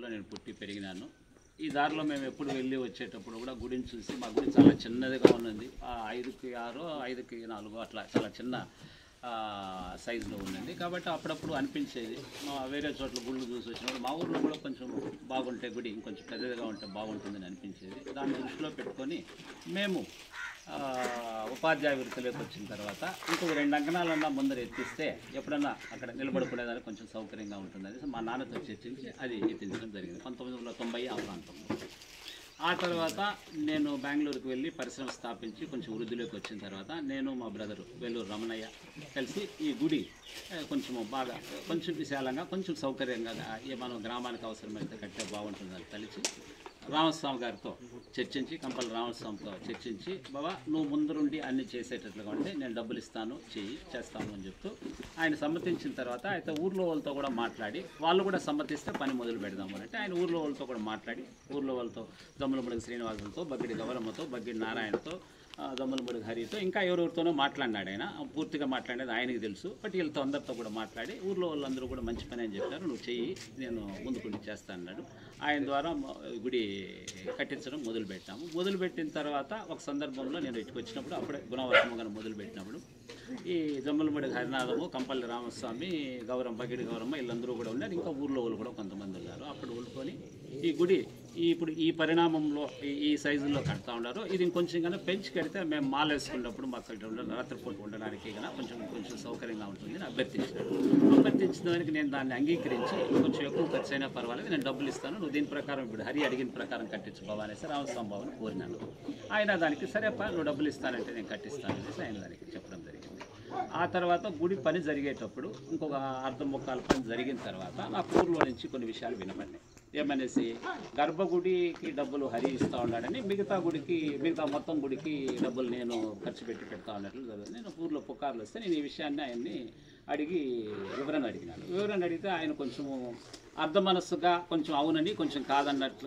గ్రామంలో నేను పుట్టి పెరిగినాను. ఈ దారిలో మేము ఎప్పుడు వెళ్ళి వచ్చేటప్పుడు కూడా గుడిని చూసి, మా గుడి చాలా చిన్నదిగా ఉన్నది. 5కి 6, 5కి 4 అట్లా చాలా చిన్న సైజులో ఉందండి. కాబట్టి అప్పుడప్పుడు అనిపించేది, వేరే చోట్ల గుళ్ళు చూసి వచ్చినప్పుడు మా ఊళ్ళో కూడా కొంచెం బాగుంటే గుడి ఇంకొంచెం పెద్దదిగా ఉంటే బాగుంటుందని అనిపించేది. దాన్ని దృష్టిలో పెట్టుకొని మేము ఉపాధ్యాయ వృత్తిలోకి వచ్చిన తర్వాత ఇంకొక 2 అంకణాలన్నా ముందర ఎత్తిస్తే ఎప్పుడన్నా అక్కడ నిలబడుకునేదానికి కొంచెం సౌకర్యంగా ఉంటుందని మా నాన్నతో చర్చించి అది ఎత్తించడం జరిగింది 1990 ఆ ప్రాంతంలో. ఆ తర్వాత నేను బెంగళూరుకు వెళ్ళి పరిశ్రమ స్థాపించి కొంచెం వృద్ధిలోకి వచ్చిన తర్వాత నేను మా బ్రదరు వేలూరు రమణయ్య కలిసి ఈ గుడి బాగా కొంచెం విశాలంగా కొంచెం సౌకర్యంగా మనం గ్రామానికి అవసరమైతే కట్టే బాగుంటుందని కలిసి రామస్వామి గారితో చర్చించి, కంపల్ రామస్వామితో చర్చించి, బాబా నువ్వు ముందరుండి అన్ని చేసేటట్లుగా ఉంటే నేను డబ్బులు ఇస్తాను, చేస్తాను అని చెప్తూ ఆయన సమ్మతించిన తర్వాత అయితే ఊర్లో వాళ్ళతో కూడా మాట్లాడి, వాళ్ళు కూడా సమ్మతిస్తే పని మొదలు పెడదాము అంటే ఆయన ఊర్లో వాళ్ళతో కూడా మాట్లాడి, ఊర్లో వాళ్ళతో దమ్ములమడుగు శ్రీనివాసులతో, బగ్గిడి గౌరమ్మతో, బగ్గిడి నారాయణతో, దమ్ములమడుగు హరితో, ఇంకా ఎవరెవరితోనో మాట్లాడినాడు. ఆయన పూర్తిగా మాట్లాడేది ఆయనకి తెలుసు. బట్ వీళ్ళతో అందరితో కూడా మాట్లాడి ఊర్లో వాళ్ళందరూ కూడా మంచి పని అని చెప్పారు, నువ్వు చెయ్యి, నేను ముందుకుండి చేస్తాను అన్నాడు. ఆయన ద్వారా గుడి కట్టించడం మొదలుపెట్టాము. మొదలుపెట్టిన తర్వాత ఒక సందర్భంలో నేను ఇటుకు వచ్చినప్పుడు అప్పుడే గుణవర్షంగా మొదలుపెట్టినప్పుడు ఈ దమ్ములమడుగు హరినాథము, కంపల్లి రామస్వామి, బగిడి గౌరమ్మ వీళ్ళందరూ కూడా ఉన్నారు. ఇంకా ఊర్లో వాళ్ళు కూడా కొంతమంది ఉన్నారు. అప్పుడు ఊరుకొని ఈ గుడి ఇప్పుడు ఈ పరిణామంలో ఈ సైజుల్లో కడతా ఉన్నారు. ఇది ఇంకొంచెం కన్నా పెంచి కడితే మేము మాల వేసుకున్నప్పుడు మాకు అక్కడ రాత్రిపూట ఉండడానికి కన్నా కొంచెం సౌకర్యంగా ఉంటుంది అని అభ్యర్థించిన దానికి నేను దాన్ని అంగీకరించి కొంచెం ఎక్కువ ఖర్చు అయినా పర్వాలేదు, నేను డబ్బులు ఇస్తాను, నువ్వు దీని ప్రకారం ఇప్పుడు హరి అడిగిన ప్రకారం కట్టించు బాబా అనేసి రామస్వామి బాబుని కోరినాను. ఆయన దానికి సరేపా నువ్వు డబ్బులు ఇస్తానంటే నేను కట్టిస్తాను అనేసి ఆయన దానికి చెప్పడం జరిగింది. ఆ తర్వాత గుడి పని జరిగేటప్పుడు ఇంకొక అర్ధ ముక్కాల పని జరిగిన తర్వాత నా ఊర్లో నుంచి కొన్ని విషయాలు వినపడినాయి. ఏమనేసి గర్భగుడికి డబ్బులు హరి ఇస్తూ ఉన్నాడని, మిగతా మొత్తం గుడికి డబ్బులు నేను ఖర్చు పెడతా ఉన్నట్లు జరుగుతుంది. నేను ఊర్లో పుకార్లు వస్తే నేను ఈ విషయాన్ని ఆయన్ని వివరణ అడిగితే ఆయన కొంచెము అర్ధ మనస్సుగా కొంచెం అవునని కొంచెం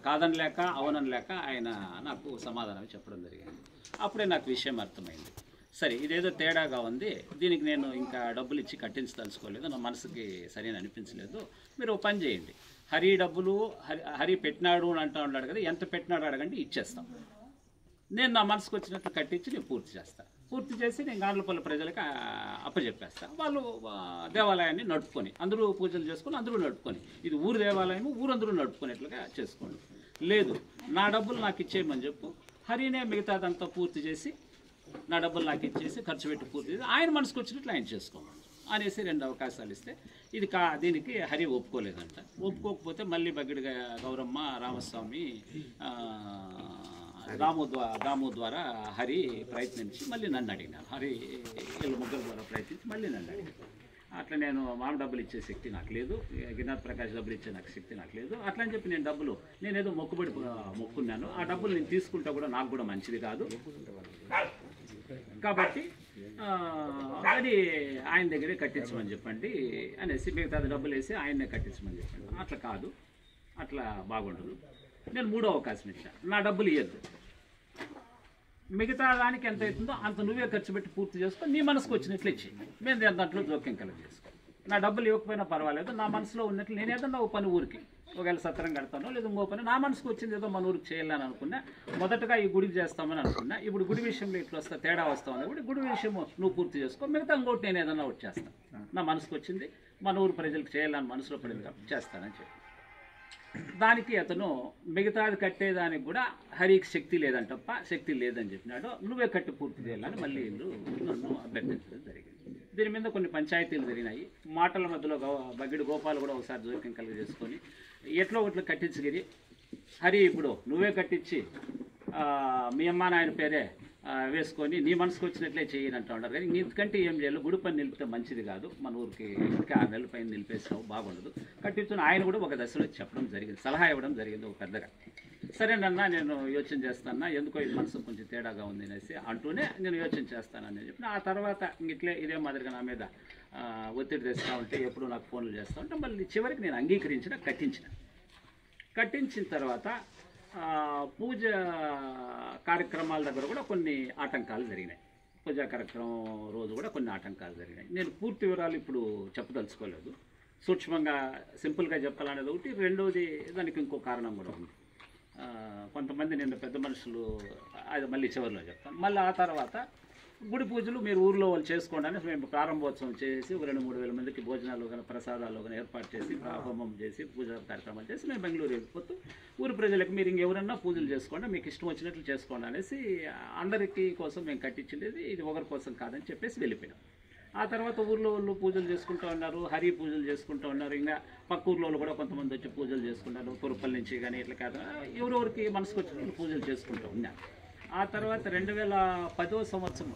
కాదనలేక అవునలేక ఆయన నాకు సమాధానం చెప్పడం జరిగింది. అప్పుడే నాకు విషయం అర్థమైంది. సరే ఇదేదో తేడాగా ఉంది, దీనికి నేను ఇంకా డబ్బులు ఇచ్చి కట్టించదలుచుకోలేదు, నా మనసుకి సరైన అనిపించలేదు, మీరు పని చేయండి, హరి పెట్టినాడు అని అంటూ ఉన్నాడు కదా, ఎంత పెట్టినాడు అడగండి ఇచ్చేస్తాం, నేను నా మనసుకు వచ్చినట్లు కట్టించి నేను పూర్తి చేసి నేను గాండ్లపల్లి ప్రజలకు అప్పచెప్పేస్తాను. వాళ్ళు దేవాలయాన్ని నడుపుకొని అందరూ పూజలు చేసుకొని అందరూ నడుపుకొని, ఇది ఊరు దేవాలయము, ఊరందరూ నడుపుకునేట్లుగా చేసుకోండి, లేదు నా డబ్బులు నాకు ఇచ్చేయమని చెప్పు, హరినే మిగతాదంతా పూర్తి చేసి నా డబ్బులు నాకు ఇచ్చేసి ఖర్చు పెట్టి పూర్తి చేసి ఆయన మనసుకు వచ్చినట్లు ఆయన చేసుకోమని అనేసి 2 అవకాశాలు ఇస్తే దీనికి హరి ఒప్పుకోలేదంట. ఒప్పుకోకపోతే మళ్ళీ బగ్గిడి గౌరమ్మ, రామస్వామి, దాము ద్వారా హరి ప్రయత్నించి మళ్ళీ నన్ను అడిగినాను. వీళ్ళ ముగ్గురు ద్వారా ప్రయత్నించి మళ్ళీ నన్ను అడిగాను. అట్లా నేను మామ డబ్బులు ఇచ్చే శక్తి నాకు లేదు, గిరినాథ్ ప్రకాష్ డబ్బులు ఇచ్చే నాకు శక్తి నాకు లేదు, అట్లా అని చెప్పి నేను నేనేదో మొక్కున్నాను, ఆ డబ్బులు నేను తీసుకుంటా కూడా నాకు కూడా మంచిది కాదు కాబట్టి అది ఆయన దగ్గరే కట్టించమని చెప్పండి అనేసి, మిగతా డబ్బులు వేసి ఆయన్నే కట్టించమని చెప్పండి. అట్లా కాదు, అట్లా బాగుండదు, నేను 3వ అవకాశం ఇచ్చాను, నా డబ్బులు ఇవ్వద్దు, మిగతా దానికి ఎంత అవుతుందో అంత నువ్వే ఖర్చు పెట్టి పూర్తి చేసుకో, నీ మనసుకు వచ్చినట్లు ఇచ్చి మేము దాంట్లో జోక్యం కలగజేసుకో, నా డబ్బులు ఇవ్వకపోయినా పర్వాలేదు, నా మనసులో ఉన్నట్లు నేను ఏదన్నా ఓ పని ఊరికి ఒకవేళ సత్రం కడతానో లేదా ఇంకో పని నా మనసుకు వచ్చింది ఏదో మన ఊరికి చేయాలని అనుకున్నా, మొదటగా ఈ గుడికి చేస్తామని అనుకున్నా, ఇప్పుడు గుడి విషయంలో ఇట్లా తేడా వస్తామని కూడా గుడి విషయం నువ్వు పూర్తి చేసుకో, మిగతా ఇంకోటి నేను ఏదన్నా ఒకటి చేస్తాను, నా మనసుకు వచ్చింది మన ఊరు ప్రజలకు చేయాలని మనసులో పడింది కాబట్టి చేస్తానని చెప్పి, దానికి అతను మిగతాది కట్టేదానికి కూడా హరికి శక్తి లేదని చెప్పినాడు, నువ్వే కట్టి పూర్తి చేయాలని మళ్ళీ నన్ను అభ్యర్థించడం జరిగింది. దీని మీద కొన్ని పంచాయతీలు జరిగినాయి, మాటల మధ్యలో బగ్గిడి గోపాల్ కూడా ఒకసారి జోక్యం కలుగజేసుకొని ఎట్లా ఒకట్లు కట్టించగిరి, హరి ఇప్పుడు నువ్వే కట్టించి మీ అమ్మ నాయన పేరే వేసుకొని నీ మనసుకు వచ్చినట్లే చేయనంటూ ఉంటారు, కానీ ఇంతకంటే ఏం చేయాలి, గుడి పని నిలిపితే మంచిది కాదు, మన ఊరికి 6 నెలల పైన నిలిపేసావు బాగుండదు, కట్టించుకుని ఆయన కూడా ఒక దశలో చెప్పడం జరిగింది, సలహా ఇవ్వడం జరిగింది ఒక పెద్దగా. సరేనన్నా నేను యోచన చేస్తానా, ఎందుకో ఇది మనసు కొంచెం తేడాగా ఉంది అనేసి అంటూనే నేను యోచన చేస్తానని చెప్పి, ఆ తర్వాత ఇదే మాదిరిగా నా మీద ఒత్తిడి తెస్తూ ఉంటే ఎప్పుడు నాకు ఫోన్లు చేస్తూ ఉంటే మళ్ళీ చివరికి నేను కట్టించిన తర్వాత పూజ కార్యక్రమాల దగ్గర కూడా కొన్ని ఆటంకాలు జరిగినాయి, పూజా కార్యక్రమం రోజు కూడా కొన్ని ఆటంకాలు జరిగినాయి. నేను పూర్తి వివరాలు ఇప్పుడు చెప్పదలుచుకోలేదు, సూక్ష్మంగా సింపుల్గా చెప్పాలనేది ఒకటి. రెండోది దానికి ఇంకో కారణం కూడా ఉంది. కొంతమంది నిన్న పెద్ద మనుషులు, అది మళ్ళీ చివరిలో చెప్తాను. మళ్ళీ ఆ తర్వాత గుడి పూజలు మీరు ఊర్లో వాళ్ళు చేసుకోండి అని మేము ప్రారంభోత్సవం చేసి ఒక 2-3 వేల మందికి భోజనాలు కానీ ప్రసాదాలు కానీ ఏర్పాటు చేసి హోమం చేసి పూజా కార్యక్రమాలు చేసి మేము బెంగళూరు వెళ్ళిపోతూ ఊరి ప్రజలకు మీరు ఇంకెవరన్నా పూజలు చేసుకోండి, మీకు ఇష్టం వచ్చినట్లు చేసుకోండి అనేసి అందరికీ కోసం మేము కట్టించిండేది, ఇది ఒకరి కోసం కాదని చెప్పేసి వెళ్ళిపోయినాం. ఆ తర్వాత ఊర్లో వాళ్ళు పూజలు చేసుకుంటూ ఉన్నారు, హరి పూజలు చేసుకుంటూ ఉన్నారు. ఇంకా పక్క ఊర్లో కూడా కొంతమంది వచ్చి పూజలు చేసుకుంటారు, కురుపల్లి నుంచి కానీ ఇట్లా కాదు, ఎవరెవరికి మనసుకు వచ్చి వాళ్ళు పూజలు చేసుకుంటూ ఉన్నారు. ఆ తర్వాత 2010వ సంవత్సరం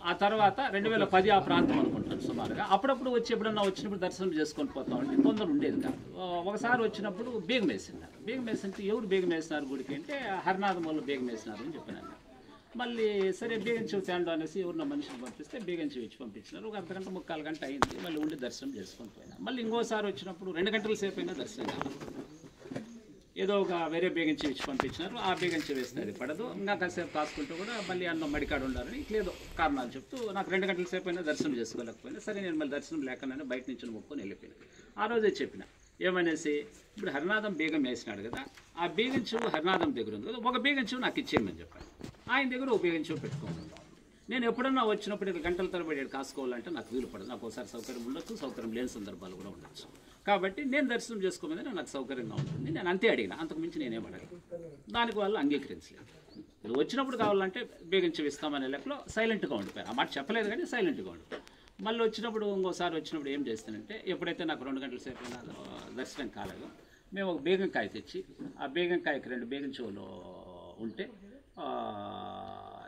ఆ తర్వాత 2010 ఆ ప్రాంతం అనుకుంటాను సుమారుగా. అప్పుడప్పుడు వచ్చి ఎప్పుడన్నా వచ్చినప్పుడు దర్శనం చేసుకొని పోతామంటే తొందర ఉండేది కాదు. ఒకసారి వచ్చినప్పుడు బేగం వేసినారు. బేగం వేసింటే ఎవరు బేగం వేసినారు గుడికి అంటే హరినాథం వాళ్ళు బేగం వేసినారు అని చెప్పినాను. మళ్ళీ సరే బేగం చెవి తేండు అనేసి ఎవరిన మనిషిని పంపిస్తే బేగం చెవి ఇచ్చి పంపించినారు. ఒక అర్ధగంట 3/4 గంట అయింది. మళ్ళీ ఉండి దర్శనం చేసుకొని పోయినా. మళ్ళీ ఇంకోసారి వచ్చినప్పుడు 2 గంటల సేపు అయినా దర్శనం కాదు. ఏదో ఒక వేరే బేగం చెవి ఇచ్చి పంపించినారు. ఆ బేగం చెవి వేస్తే అది పడదు. ఇంకా కాసేపు కాసుకుంటూ కూడా మళ్ళీ అన్నం మడికాడు ఉండాలని ఇట్లేదో కారణాలు చెప్తూ నాకు 2 గంటల సేపు అయినా దర్శనం చేసుకోలేకపోయినా. సరే నేను మళ్ళీ దర్శనం లేకనే బయట నుంచి మొక్కుకొని వెళ్ళిపోయినా. ఆ రోజే చెప్పిన ఏమనేసి, ఇప్పుడు హరినాథం బేగం వేసినాడు కదా, ఆ బేగం చెవు హరినాథం దగ్గర ఉంది కదా, ఒక బేగం చెవు నాకు ఇచ్చేయమని చెప్పాను. ఆయన దగ్గర ఒక బేగం చెవు పెట్టుకోమని. నేను ఎప్పుడన్నా వచ్చినప్పుడు ఇక్కడ గంటల తరబడి కాసుకోవాలంటే నాకు వీలు పడదు. నాకు ఒకసారి సౌకర్యం ఉండొచ్చు, సౌకర్యం లేని సందర్భాలు కూడా ఉండొచ్చు. కాబట్టి నేను దర్శనం చేసుకోమని నాకు సౌకర్యంగా ఉంటుంది. నేను అంతే అడిగిన, అంతకుమించి నేనేం అడగను. దానికి వాళ్ళు అంగీకరించలేదు. ఇది వచ్చినప్పుడు కావాలంటే బేగం చెవి ఇస్తామనే లెక్కలో సైలెంట్గా ఉండిపోయారు. ఆ మాట చెప్పలేదు కానీ సైలెంట్గా ఉండిపోయారు. మళ్ళీ వచ్చినప్పుడు ఇంకోసారి వచ్చినప్పుడు ఏం చేస్తానంటే, ఎప్పుడైతే నాకు 2 గంటల సేపు దర్శనం కాలేదు, మేము ఒక బేగంకాయ తెచ్చి ఆ బేగంకాయకి 2 బేగం చెవులు ఉంటే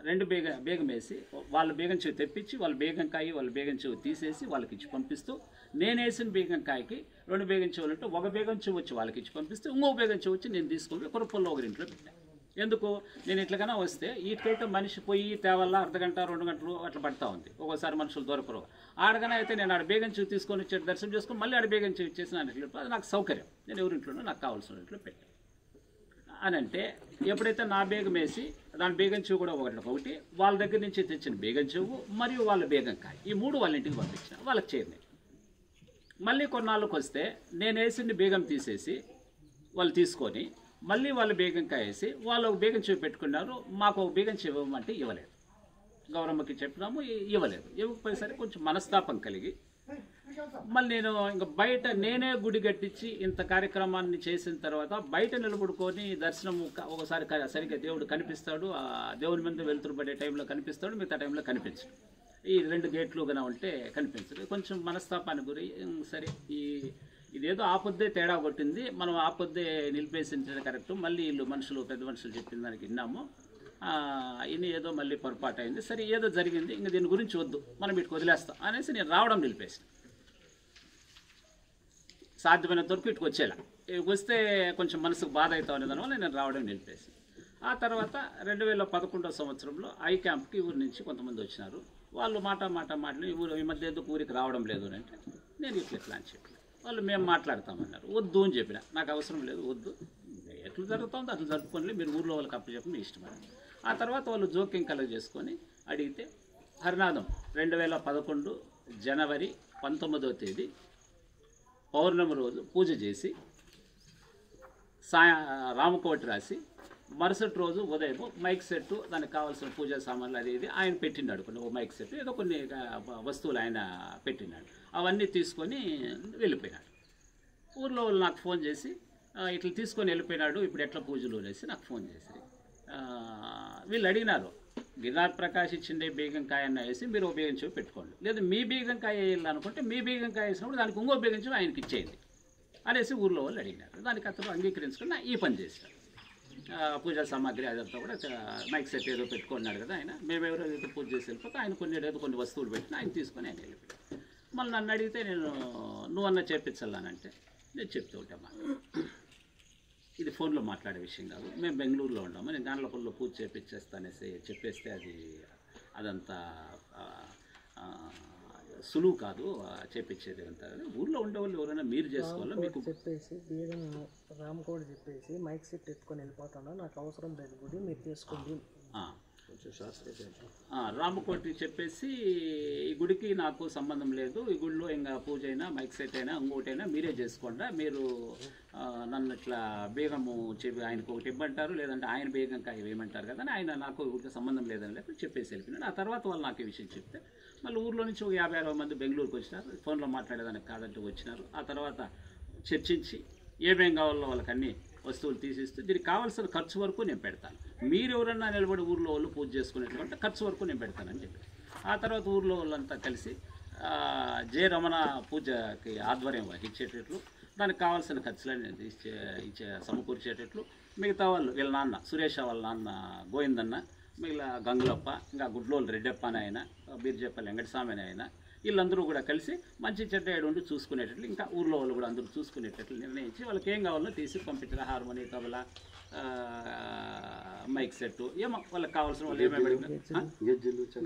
2 బేగం వేసి వాళ్ళ బేగం చెవి తెప్పించి వాళ్ళ బేగంకాయ వాళ్ళ బేగం చెవి తీసేసి వాళ్ళకి ఇచ్చి పంపిస్తూ, నేను వేసిన బేగంకాయకి 2 బేగం చెవులు ఉంటే ఒక బేగం చెవి వచ్చి వాళ్ళకి ఇచ్చి పంపిస్తూ ఇంకో బేగం చెవి వచ్చి నేను తీసుకొని కురపల్లో ఒకరింట్లో పెట్టాను. ఎందుకు నేను ఇట్లకైనా వస్తే వీటికైతే మనిషి పోయి తేవల్లా అర్ధగంట 2 గంటలు అట్లా పడతా ఉంది. ఒక్కోసారి మనుషులు దొరకరు. ఆడగానే అయితే నేను ఆడ బేగం చెవి తీసుకొని వచ్చి దర్శనం చేసుకొని మళ్ళీ ఆడ బేగం చెవి ఇచ్చేసి అది నాకు సౌకర్యం. నేను ఎవరింట్లోనో నాకు కావాల్సిన ఇంట్లో పెట్టాను అని అంటే, ఎప్పుడైతే నా బేగం వేసి దాని బేగం చెవు కూడా ఒకటి వాళ్ళ దగ్గర నుంచి తెచ్చిన బేగం చెవు మరియు వాళ్ళ బేగంకాయ ఈ 3 వాళ్ళ ఇంటికి పంపించిన. వాళ్ళకి చేరినాయి. మళ్ళీ కొన్నాళ్ళకి వస్తే నేను వేసింది బేగం తీసేసి వాళ్ళు తీసుకొని మళ్ళీ వాళ్ళు బేగంకాయ వేసి వాళ్ళు ఒక బేగం చెవి పెట్టుకున్నారు. మాకు ఒక బేగం చెవి ఇవ్వమంటే ఇవ్వలేదు. గౌరమ్మకి చెప్పినాము, ఇవ్వలేదు. ఇవ్వకపోయేసరికి కొంచెం మనస్తాపం కలిగి మళ్ళీ నేను ఇంకా బయట నేనే గుడి కట్టించి ఇంత కార్యక్రమాన్ని చేసిన తర్వాత బయట నిలబడుకొని దర్శనం ఒకసారి సరిగ్గా దేవుడు కనిపిస్తాడు, ఆ దేవుని మీద వెలుతురు పడే టైంలో కనిపిస్తాడు, మిగతా టైంలో కనిపించడు. ఈ 2 గేట్లు కన్నా ఉంటే కనిపించదు. కొంచెం మనస్తాపానికి గురి. సరే ఇదేదో ఆపొద్దే తేడా కొట్టింది, మనం ఆపొద్దే నిలిపేసింటే కరెక్ట్. మళ్ళీ వీళ్ళు మనుషులు పెద్ద మనుషులు చెప్పిన దానికి విన్నాము, ఇది ఏదో మళ్ళీ పొరపాటు అయింది. సరే ఏదో జరిగింది, ఇంకా దీని గురించి వద్దు, మనం వీటికి వదిలేస్తాం అనేసి నేను రావడం నిలిపేసి సాధ్యమైనంత వరకు ఇటుకు వచ్చేలా వస్తే కొంచెం మనసుకు బాధ అవుతా ఉండేదానివల్ల నేను రావడం నిలిపేసి. ఆ తర్వాత 2011వ సంవత్సరంలో ఐ క్యాంప్కి ఊరి నుంచి కొంతమంది వచ్చినారు. వాళ్ళు మాట్లాడి ఈ మధ్య ఎందుకు ఊరికి రావడం లేదు అని అంటే, నేను ఇట్లా అని చెప్పిన. వాళ్ళు మేము మాట్లాడతామన్నారు. వద్దు అని చెప్పిన, నాకు అవసరం లేదు, వద్దు, ఎట్లా జరుగుతుందో అట్లా జరుపుకోండి, మీరు ఊర్లో వాళ్ళకి అప్పచెప్పి మీ ఇష్టం. ఆ తర్వాత వాళ్ళు జోక్యం కలెక్ట్ చేసుకొని అడిగితే హరినాథం 2011 జనవరి 19వ తేదీ పౌర్ణమి రోజు పూజ చేసి రామకోటి రాసి మరుసటి రోజు ఉదయం మైక్ సెట్ దానికి కావాల్సిన పూజా సామాన్లు అది ఇది ఆయన పెట్టినాడు. కొన్ని మైక్ సెట్ ఏదో కొన్ని వస్తువులు ఆయన పెట్టినాడు. అవన్నీ తీసుకొని వెళ్ళిపోయినాడు. ఊర్లో వాళ్ళు నాకు ఫోన్ చేసి ఇట్లా తీసుకొని వెళ్ళిపోయినాడు, ఇప్పుడు ఎట్లా పూజలు అనేసి నాకు ఫోన్ చేసి వీళ్ళు అడిగినారు. గిరినాథ్ ప్రకాష్ ఇచ్చిండే బేగంకాయ అన్న వేసి మీరు ఓ బేగం చెవి పెట్టుకోండి, లేదా మీ బేగంకాయ వేయాలనుకుంటే మీ బేగంకాయ వేసినప్పుడు దానికి ఇంకో బేగం చెవి ఆయనకి ఇచ్చేయండి అనేసి ఊర్లో వాళ్ళు అడిగినారు. దానికి అతను అంగీకరించుకుని ఈ పని చేశారు. పూజా సామాగ్రి అదంతా కూడా మైక్ సెట్ ఏదో పెట్టుకున్నాడు కదా ఆయన. మేము ఎవరైతే పూజ చేసి వెళ్ళిపోతే ఆయన కొన్ని వస్తువులు పెట్టిన ఆయన తీసుకొని ఆయన వెళ్ళిపోయాడు. మళ్ళీ నన్ను అడిగితే నేను నువ్వన్నా చేపించాలనంటే నేను చెప్తూ ఉంటామా, ఇది ఫోన్లో మాట్లాడే విషయం కాదు, మేము బెంగళూరులో ఉన్నాము, నేను గాండ్లపల్లిలో పూజ చేపించేస్తానేసి చెప్పేస్తే అదంతా సులువు కాదు చేపించేది అంటారు. ఊర్లో ఉండే వాళ్ళు ఎవరైనా మీరు చేసుకోవాలా మీకు చెప్పేసి బీరం రామ్ కోడ్ చెప్పేసి మైక్ సెట్ ఎత్తుకొని వెళ్ళిపోతాను, నాకు అవసరం లేదు గుడి మీరు చేసుకోండి. రామకోటి చెప్పేసి ఈ గుడికి నాకు సంబంధం లేదు, ఈ గుడిలో ఇంకా పూజ అయినా మైక్ సెట్ అయినా ఇంకోటైనా మీరే చేసుకోండి, మీరు నన్ను ఇట్లా బేగము చెప్పి ఆయనకు ఒకటి ఇవ్వమంటారు, లేదంటే ఆయన బేగంకాయ వేయమంటారు కదా అని ఆయన నాకు ఊరికి సంబంధం లేదని లేకపోతే చెప్పేసి వెళ్ళిపోయినాడు. ఆ తర్వాత వాళ్ళు నాకు ఈ విషయం చెప్తే మళ్ళీ ఊర్లో నుంచి ఒక 50-60 మంది బెంగళూరుకి వచ్చినారు, ఫోన్లో మాట్లాడేదానికి కాదంటే వచ్చినారు. ఆ తర్వాత చర్చించి ఏమేం కావాలో వాళ్ళకి అన్ని వస్తువులు తీసిస్తూ దీనికి కావాల్సిన ఖర్చు వరకు నేను పెడతాను, మీరు ఎవరన్నా నిలబడి ఊర్లో వాళ్ళు పూజ చేసుకునేటువంటి ఖర్చు వరకు నేను పెడతానని చెప్పి ఆ తర్వాత ఊర్లో వాళ్ళంతా కలిసి జే రమణ పూజకి ఆధ్వర్యం వహించేటట్లు దానికి కావాల్సిన ఖర్చులన్నీ సమకూర్చేటట్లు మిగతా వాళ్ళు వీళ్ళ నాన్న సురేష్ వాళ్ళ నాన్న గోవిందన్న, మిగిలిన గంగులప్ప, ఇంకా గుడ్లోళ్ళు రెడ్డప్ప అని ఆయన, బీర్జప్పల్లి వెంకటస్వామి అని ఆయన, వీళ్ళందరూ కూడా కలిసి మంచి చెడ్డ ఏడు చూసుకునేటట్లు ఇంకా ఊర్లో వాళ్ళు కూడా అందరూ చూసుకునేటట్లు నిర్ణయించి వాళ్ళకి ఏం కావాలో తీసి పంపించారు. హార్మోని, తబలా, మైక్ సెట్ ఏమో వాళ్ళకి కావాల్సిన వాళ్ళు ఏమేమి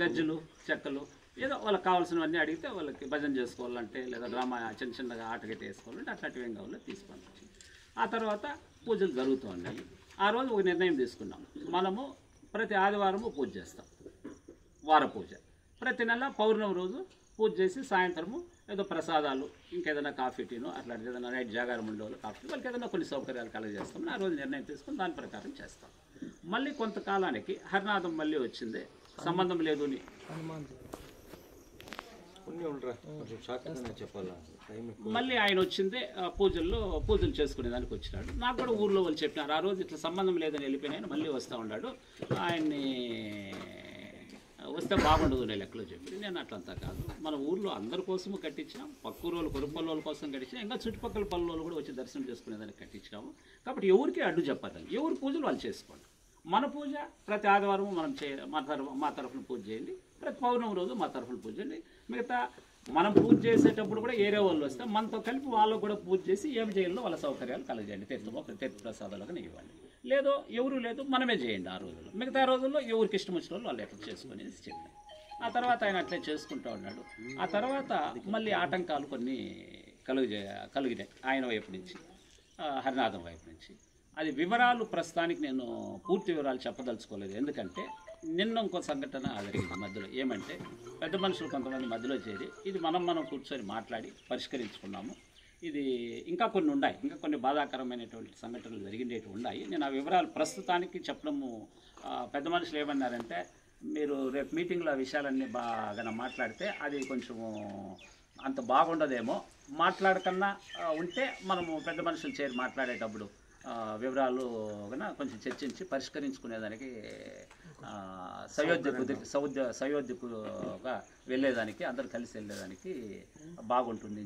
గజ్జులు చెక్కలు ఏదో వాళ్ళకి కావాల్సినవన్నీ అడిగితే వాళ్ళకి భజన చేసుకోవాలంటే లేదా డ్రామా చిన్న చిన్నగా ఆటగట్టి వేసుకోవాలంటే అట్లాంటివి ఏం కావాలో తీసి పంపించి ఆ తర్వాత పూజలు జరుగుతూ ఉన్నాయి. ఆ రోజు ఒక నిర్ణయం తీసుకున్నాం, మనము ప్రతి ఆదివారము పూజ చేస్తాం, వార పూజ. ప్రతి నెల పౌర్ణమి రోజు పూజ చేసి సాయంత్రము ఏదో ప్రసాదాలు ఇంకేదైనా కాఫీ టీను అట్లాంటిది ఏదైనా నైట్ జాగారం ఉండేవాళ్ళు కాఫీ వాళ్ళకి ఏదైనా కొన్ని సౌకర్యాలు కలగజేస్తాం. ఆ రోజు నిర్ణయం తీసుకుని దాని ప్రకారం చేస్తాం. మళ్ళీ కొంతకాలానికి హరినాథం మళ్ళీ వచ్చింది, సంబంధం లేదు అని మళ్ళీ ఆయన వచ్చిందే పూజలు చేసుకునేదానికి వచ్చినాడు. నాకు కూడా ఊర్లో వాళ్ళు చెప్పినారు, ఆ రోజు ఇట్లా సంబంధం లేదని వెళ్ళిపోయినాయని మళ్ళీ వస్తూ ఉన్నాడు, ఆయన్ని వస్తే బాగుండదు నేను లెక్కలో చెప్పి నేను అట్లంతా కాదు, మన ఊర్లో అందరి కోసము కట్టించినాం, పక్కూరు వాళ్ళు కొరుపల్లోల కోసం కట్టించినాం, ఇంకా చుట్టుపక్కల పల్లెలు కూడా వచ్చి దర్శనం చేసుకునేదానికి కట్టించినాము. కాబట్టి ఎవరికి అడ్డు చెప్పదండి, ఎవరి పూజలు వాళ్ళు చేసుకోండి. మన పూజ ప్రతి ఆదివారం మనం మా తరఫున పూజ చేయండి, ప్రతి పౌర్ణమి రోజు మా తరఫున పూజ చేయండి. మిగతా మనం పూజ చేసేటప్పుడు కూడా ఏరే వాళ్ళు వస్తే మనతో కలిపి వాళ్ళు కూడా పూజ చేసి ఏం చేయాలో వాళ్ళ సౌకర్యాలు కలగజేయండి, తీర్థ ప్రసాదాలుగా ఇవ్వండి, లేదో ఎవరు లేదు మనమే చేయండి. ఆ రోజుల్లో మిగతా రోజుల్లో ఎవరికి ఇష్టం వచ్చిన వాళ్ళు ఎట్లా చేసుకొని చెప్పి ఆ తర్వాత ఆయన అట్లే చేసుకుంటూ ఉన్నాడు. ఆ తర్వాత మళ్ళీ ఆటంకాలు కొన్ని కలిగినాయి ఆయన వైపు నుంచి, హరినాథం వైపు నుంచి. అది వివరాలు ప్రస్తుతానికి నేను పూర్తి వివరాలు చెప్పదలుచుకోలేదు, ఎందుకంటే నిన్న ఇంకో సంఘటన జరిగింది మధ్యలో. ఏమంటే పెద్ద మనుషులు కొంతమంది మధ్యలో చేరి ఇది మనం కూర్చొని మాట్లాడి పరిష్కరించుకున్నాము. ఇది ఇంకా కొన్ని ఉన్నాయి, ఇంకా కొన్ని బాధాకరమైనటువంటి సంఘటనలు జరిగినవి ఉన్నాయి. నేను ఆ వివరాలు ప్రస్తుతానికి చెప్పడము, పెద్ద మనుషులు ఏమన్నారంటే మీరు రేపు మీటింగ్లో ఆ విషయాలన్నీ బాగా మాట్లాడితే అది కొంచెము అంత బాగుండదేమో, మాట్లాడకన్నా ఉంటే మనము పెద్ద మనుషులు చేరి మాట్లాడేటప్పుడు వివరాలు కన్నా కొంచెం చర్చించి పరిష్కరించుకునేదానికి సయోధ్యకుగా వెళ్ళేదానికి అందరు కలిసి వెళ్ళేదానికి బాగుంటుంది.